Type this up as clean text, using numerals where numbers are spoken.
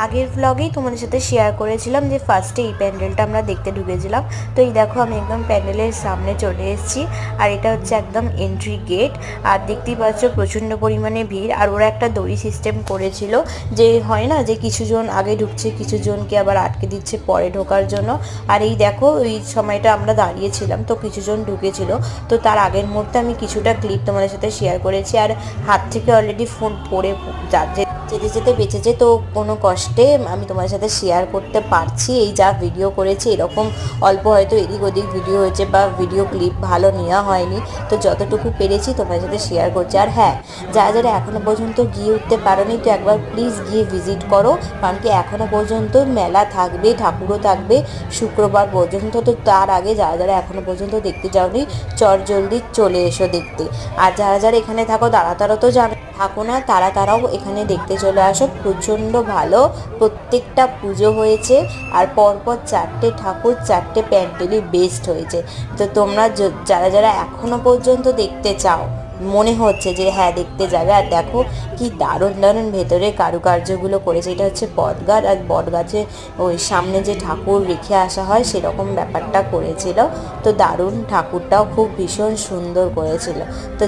আগের ব্লগেই তোমাদের সাথে শেয়ার করেছিলাম যে ফার্স্টে এই প্যান্ডেলটা আমরা দেখতে ঢুকেছিলাম। তো এই দেখো আমি একদম প্যান্ডেলের সামনে চলে এসেছি, আর এটা হচ্ছে একদম এন্ট্রি গেট। আর দেখতেই পাচ্ছ প্রচণ্ড পরিমাণে ভিড়। আর ওরা একটা দড়ি সিস্টেম করেছিল, যে হয় না যে কিছুজন আগে ঢুকছে, কিছুজনকে আবার আটকে দিচ্ছে পরে ঢোকার জন্য। আর এই দেখো ওই সময়টা আমরা দাঁড়িয়েছিলাম, তো কিছুজন ঢুকেছিল। তো তার আগের মুহূর্তে আমি কিছুটা ক্লিপ তোমাদের সাথে শেয়ার করেছি। আর হাত থেকে অলরেডি ফোন পড়ে যেতে যেতে বেঁচেছে, তো কোনো কষ্টে আমি তোমাদের সাথে শেয়ার করতে পারছি। এই যা ভিডিও করেছি এরকম অল্প হয়তো এদিক ওদিক ভিডিও হয়েছে বা ভিডিও ক্লিপ ভালো নেওয়া হয়নি, তো যতটুকু পেরেছি তোমাদের সাথে শেয়ার করছি। আর হ্যাঁ, যারা যারা এখনও পর্যন্ত গিয়ে উঠতে পারোনি, তো একবার প্লিজ গিয়ে ভিজিট করো, কারণ কি এখনও পর্যন্ত মেলা থাকবে, ঠাকুরও থাকবে শুক্রবার পর্যন্ত। তো তার আগে যারা যারা এখনও পর্যন্ত দেখতে যাওনি, জলদি চলে এসো দেখতে। আর যারা যারা এখানে থাকো তারা তো থাকো না, তারাও এখানে দেখতে চলে আসো। প্রচণ্ড ভালো প্রত্যেকটা পুজো হয়েছে, আর পরপর 4টে ঠাকুর 4টে প্যান্ডেলই বেস্ট হয়েছে। তো তোমরা যারা যারা এখনও পর্যন্ত দেখতে চাও, মনে হচ্ছে যে হ্যাঁ দেখতে যাবে, আর দেখো কি দারুণ দারুণ ভেতরে কারুকার্যগুলো করেছে। এটা হচ্ছে বটগাছ, আর বটগাছে ওই সামনে যে ঠাকুর রেখে আসা হয় সেরকম ব্যাপারটা করেছিল। তো দারুণ, ঠাকুরটাও খুব ভীষণ সুন্দর করেছিল। তো